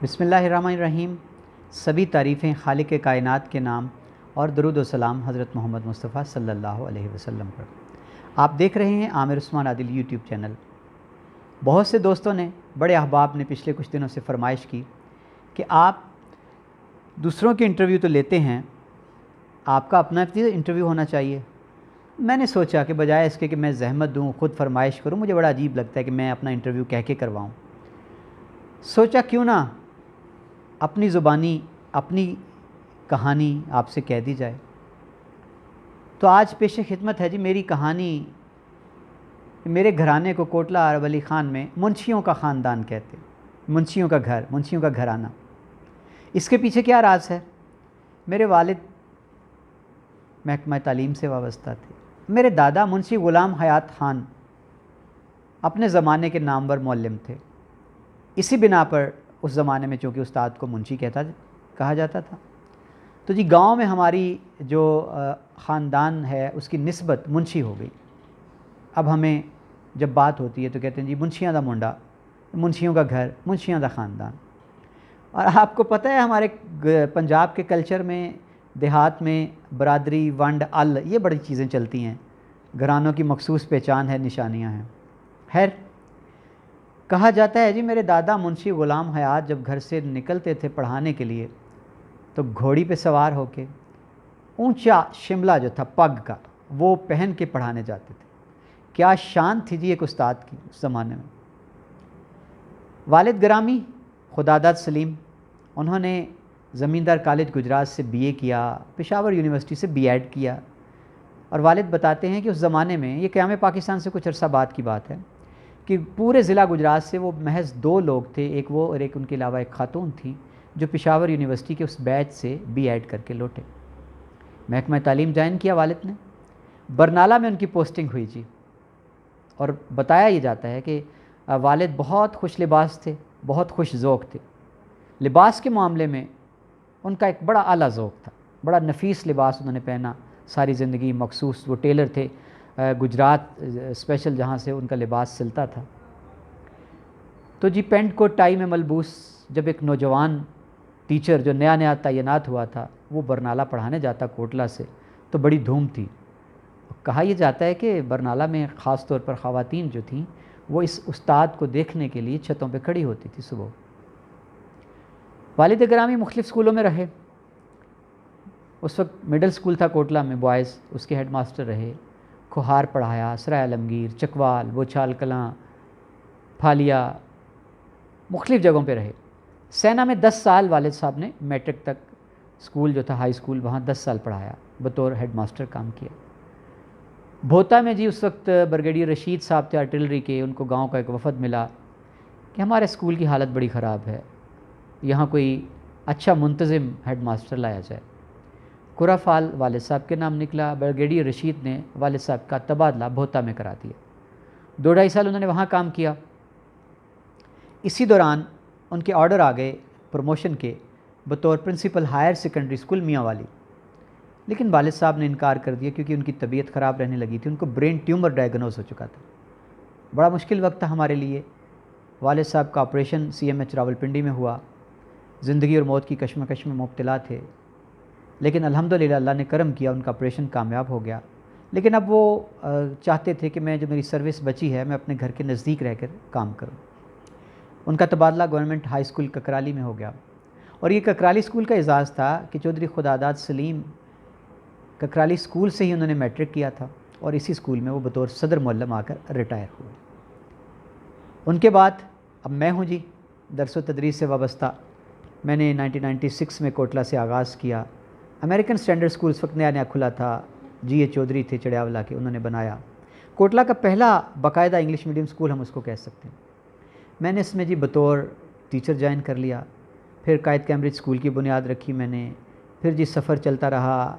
بسم اللہ الرحمن الرحیم۔ سبھی تعریفیں خالق کائنات کے نام اور درود و سلام حضرت محمد مصطفیٰ صلی اللہ علیہ وسلم پر۔ آپ دیکھ رہے ہیں عامر عثمان عادل یوٹیوب چینل۔ بہت سے دوستوں نے، بڑے احباب نے پچھلے کچھ دنوں سے فرمائش کی کہ آپ دوسروں کے انٹرویو تو لیتے ہیں، آپ کا اپنا انٹرویو ہونا چاہیے۔ میں نے سوچا کہ بجائے اس کے کہ میں زحمت دوں، خود فرمائش کروں، مجھے بڑا عجیب لگتا ہے کہ میں اپنا انٹرویو کہہ کے کرواؤں۔ سوچا کیوں نہ اپنی زبانی، اپنی کہانی آپ سے کہہ دی جائے۔ تو آج پیش خدمت ہے جی میری کہانی۔ میرے گھرانے کو کوٹلہ عرب علی خان میں منشیوں کا خاندان کہتے، منشیوں کا گھر، منشیوں کا گھرانہ۔ اس کے پیچھے کیا راز ہے؟ میرے والد محکمہ تعلیم سے وابستہ تھے۔ میرے دادا منشی غلام حیات خان اپنے زمانے کے نامور معلم تھے۔ اسی بنا پر اس زمانے میں چونکہ استاد کو منشی کہا جاتا تھا، تو جی گاؤں میں ہماری جو خاندان ہے اس کی نسبت منشی ہو گئی۔ اب ہمیں جب بات ہوتی ہے تو کہتے ہیں جی منشیاں دا منڈا، منشیوں کا گھر، منشیاں دا خاندان۔ اور آپ کو پتہ ہے ہمارے پنجاب کے کلچر میں، دیہات میں برادری، ونڈ، یہ بڑی چیزیں چلتی ہیں، گھرانوں کی مخصوص پہچان ہے، نشانیاں ہیں۔ خیر، کہا جاتا ہے جی میرے دادا منشی غلام حیات جب گھر سے نکلتے تھے پڑھانے کے لیے تو گھوڑی پہ سوار ہو کے اونچا شملہ جو تھا پگ کا وہ پہن کے پڑھانے جاتے تھے۔ کیا شان تھی جی ایک استاد کی اس زمانے میں۔ والد گرامی خداداد سلیم، انہوں نے زمیندار کالج گجرات سے BA کیا، پشاور یونیورسٹی سے BEd کیا، اور والد بتاتے ہیں کہ اس زمانے میں، یہ قیام پاکستان سے کچھ عرصہ بعد کی بات ہے، کہ پورے ضلع گجرات سے وہ محض 2 لوگ تھے، ایک وہ اور ایک ان کے علاوہ ایک خاتون تھی، جو پشاور یونیورسٹی کے اس بیچ سے BEd کر کے لوٹے۔ محکمہ تعلیم جوائن کیا والد نے، برنالہ میں ان کی پوسٹنگ ہوئی جی۔ اور بتایا یہ جاتا ہے کہ والد بہت خوش لباس تھے، بہت خوش ذوق تھے۔ لباس کے معاملے میں ان کا ایک بڑا اعلیٰ ذوق تھا، بڑا نفیس لباس انہوں نے پہنا ساری زندگی، مخصوص وہ ٹیلر تھے گجرات اسپیشل، جہاں سے ان کا لباس سلتا تھا۔ تو جی پینٹ کو ٹائی میں ملبوس جب ایک نوجوان ٹیچر جو نیا نیا تعینات ہوا تھا وہ برنالہ پڑھانے جاتا کوٹلہ سے، تو بڑی دھوم تھی۔ کہا یہ جاتا ہے کہ برنالہ میں خاص طور پر خواتین جو تھیں وہ اس استاد کو دیکھنے کے لیے چھتوں پہ کھڑی ہوتی تھی صبح۔ والد گرامی مختلف اسکولوں میں رہے۔ اس وقت مڈل اسکول تھا کوٹلہ میں بوائز، اس کے ہیڈ ماسٹر رہے۔ کھوہار پڑھایا، سرائے عالمگیر، چکوال، بوچھال کلاں، پھالیا، مختلف جگہوں پہ رہے۔ سینا میں 10 سال والد صاحب نے میٹرک تک اسکول جو تھا ہائی اسکول، وہاں 10 سال پڑھایا، بطور ہیڈ ماسٹر کام کیا۔ بھوتا میں جی اس وقت بریگیڈیئر رشید صاحب تھے آرٹلری کے، ان کو گاؤں کا ایک وفد ملا کہ ہمارے اسکول کی حالت بڑی خراب ہے، یہاں کوئی اچھا منتظم ہیڈ ماسٹر لایا جائے۔ قرہ فال والد صاحب کے نام نکلا۔ بریگیڈیئر رشید نے والد صاحب کا تبادلہ بھوتا میں کرا دیا۔ 2-2.5 سال انہوں نے وہاں کام کیا۔ اسی دوران ان کے آرڈر آ گئے پروموشن کے بطور پرنسپل ہائر سیکنڈری اسکول میاں والی، لیکن والد صاحب نے انکار کر دیا کیونکہ ان کی طبیعت خراب رہنے لگی تھی، ان کو برین ٹیومر ڈائگنوز ہو چکا تھا۔ بڑا مشکل وقت تھا ہمارے لیے۔ والد صاحب کا آپریشن CMH راولپنڈی میں ہوا، زندگی اور موت کی کشمکش میں مبتلا تھے، لیکن الحمدللہ اللہ نے کرم کیا، ان کا آپریشن کامیاب ہو گیا۔ لیکن اب وہ چاہتے تھے کہ میں جو میری سروس بچی ہے میں اپنے گھر کے نزدیک رہ کر کام کروں۔ ان کا تبادلہ گورنمنٹ ہائی اسکول ککرالی میں ہو گیا، اور یہ ککرالی اسکول کا اعزاز تھا کہ چودھری خداداد سلیم ککرالی اسکول سے ہی انہوں نے میٹرک کیا تھا، اور اسی اسکول میں وہ بطور صدر معلم آ کر ریٹائر ہوئے۔ ان کے بعد اب میں ہوں جی درس و تدریس سے وابستہ۔ میں نے 1996 میں کوٹلہ سے آغاز کیا۔ امریکن اسٹینڈرڈ اسکول اس وقت نیا نیا کھلا تھا، GA چودھری تھے چڑیاولا کے، انہوں نے بنایا۔ کوٹلہ کا پہلا باقاعدہ انگلش میڈیم اسکول ہم اس کو کہہ سکتے ہیں۔ میں نے اس میں جی بطور ٹیچر جوائن کر لیا، پھر قائد کیمبرج اسکول کی بنیاد رکھی میں نے، پھر جی سفر چلتا رہا،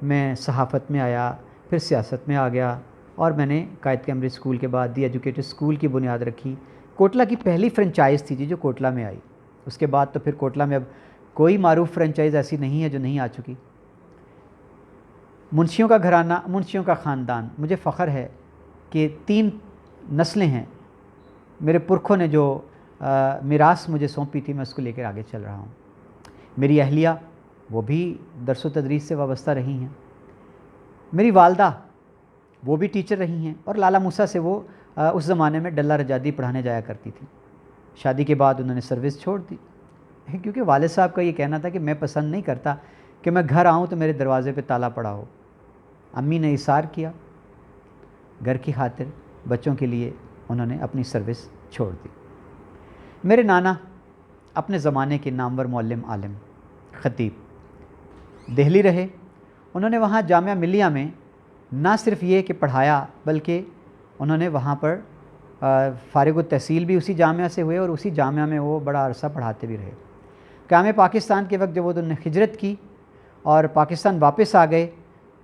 میں صحافت میں آیا، پھر سیاست میں آ گیا، اور میں نے قائد کیمبرج اسکول کے بعد دی ایجوکیٹر اسکول کی بنیاد رکھی۔ کوٹلہ کی پہلی فرنچائز تھی جی جو کوٹلہ میں آئی۔ اس کے بعد تو پھر کوٹلہ میں اب کوئی معروف فرنچائز ایسی نہیں ہے جو نہیں آ چکی۔ منشیوں کا گھرانہ، منشیوں کا خاندان، مجھے فخر ہے کہ 3 نسلیں ہیں۔ میرے پرکھوں نے جو میراث مجھے سونپی تھی، میں اس کو لے کر آگے چل رہا ہوں۔ میری اہلیہ وہ بھی درس و تدریس سے وابستہ رہی ہیں، میری والدہ وہ بھی ٹیچر رہی ہیں، اور لالا موسیٰ سے وہ اس زمانے میں ڈلہ رجادی پڑھانے جایا کرتی تھی۔ شادی کے بعد انہوں نے سروس چھوڑ دی، کیونکہ والد صاحب کا یہ کہنا تھا کہ میں پسند نہیں کرتا کہ میں گھر آؤں تو میرے دروازے پہ تالا پڑا ہو۔ امی نے اصرار کیا، گھر کی خاطر بچوں کے لیے انہوں نے اپنی سروس چھوڑ دی۔ میرے نانا اپنے زمانے کے نامور معلم، عالم، خطیب، دہلی رہے۔ انہوں نے وہاں جامعہ ملیہ میں نہ صرف یہ کہ پڑھایا، بلکہ انہوں نے وہاں پر فارغ التحصیل بھی اسی جامعہ سے ہوئے، اور اسی جامعہ میں وہ بڑا عرصہ پڑھاتے بھی رہے۔ قیام پاکستان کے وقت جب انہوں نے ہجرت کی اور پاکستان واپس آ گئے،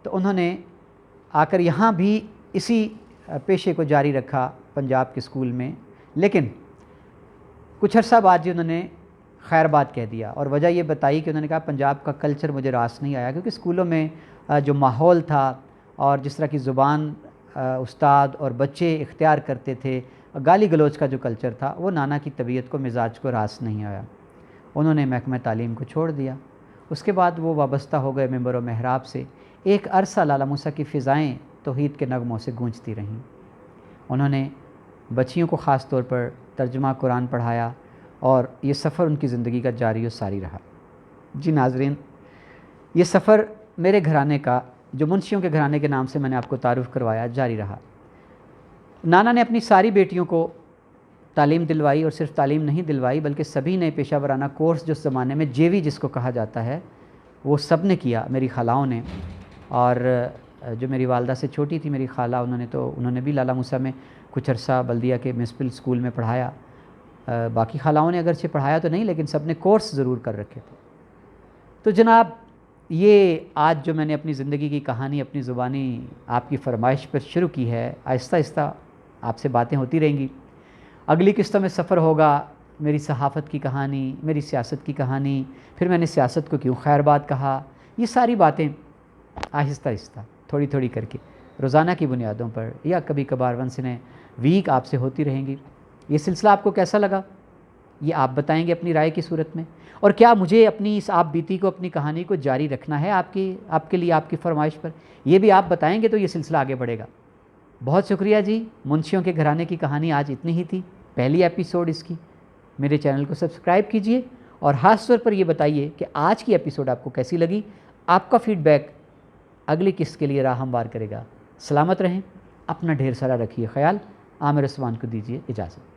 تو انہوں نے آ کر یہاں بھی اسی پیشے کو جاری رکھا پنجاب کے اسکول میں، لیکن کچھ عرصہ بعد جی انہوں نے خیر بات کہہ دیا، اور وجہ یہ بتائی کہ انہوں نے کہا پنجاب کا کلچر مجھے راس نہیں آیا، کیونکہ اسکولوں میں جو ماحول تھا اور جس طرح کی زبان استاد اور بچے اختیار کرتے تھے، گالی گلوچ کا جو کلچر تھا، وہ نانا کی طبیعت کو، مزاج کو راس نہیں آیا۔ انہوں نے محکمہ تعلیم کو چھوڑ دیا۔ اس کے بعد وہ وابستہ ہو گئے ممبر و محراب سے۔ ایک عرصہ لالا موسیٰ کی فضائیں توحید کے نغموں سے گونجتی رہیں۔ انہوں نے بچیوں کو خاص طور پر ترجمہ قرآن پڑھایا، اور یہ سفر ان کی زندگی کا جاری و ساری رہا۔ جی ناظرین، یہ سفر میرے گھرانے کا، جو منشیوں کے گھرانے کے نام سے میں نے آپ کو تعارف کروایا، جاری رہا۔ نانا نے اپنی ساری بیٹیوں کو تعلیم دلوائی، اور صرف تعلیم نہیں دلوائی بلکہ سبھی نے پیشہ ورانہ کورس، جو زمانے میں جے وی جس کو کہا جاتا ہے، وہ سب نے کیا، میری خالاؤں نے۔ اور جو میری والدہ سے چھوٹی تھی میری خالہ، انہوں نے بھی لالا موسیٰ میں کچھ عرصہ بلدیہ کے میونسپل اسکول میں پڑھایا۔ باقی خالاؤں نے اگرچہ پڑھایا تو نہیں، لیکن سب نے کورس ضرور کر رکھے تھے۔ تو جناب، یہ آج جو میں نے اپنی زندگی کی کہانی اپنی زبانی آپ کی فرمائش پر شروع کی ہے، آہستہ آہستہ آپ سے باتیں ہوتی رہیں گی۔ اگلی قسطوں میں سفر ہوگا، میری صحافت کی کہانی، میری سیاست کی کہانی، پھر میں نے سیاست کو کیوں خیر بات کہا، یہ ساری باتیں آہستہ آہستہ تھوڑی تھوڑی کر کے روزانہ کی بنیادوں پر یا کبھی کبھار ونس ان اے ویک آپ سے ہوتی رہیں گی۔ یہ سلسلہ آپ کو کیسا لگا، یہ آپ بتائیں گے اپنی رائے کی صورت میں، اور کیا مجھے اپنی اس آپ بیتی کو، اپنی کہانی کو جاری رکھنا ہے آپ کے لیے، آپ کی فرمائش پر، یہ بھی آپ بتائیں گے تو یہ سلسلہ آگے بڑھے گا۔ بہت شکریہ جی۔ منشیوں کے گھرانے کی کہانی آج اتنی ہی تھی، پہلی ایپیسوڈ اس کی۔ میرے چینل کو سبسکرائب کیجئے، اور خاص طور پر یہ بتائیے کہ آج کی ایپیسوڈ آپ کو کیسی لگی۔ آپ کا فیڈ بیک اگلی قسط کے لیے راہ ہموار کرے گا۔ سلامت رہیں، اپنا ڈھیر سارا رکھیے خیال۔ عامر عثمان کو دیجیے اجازت۔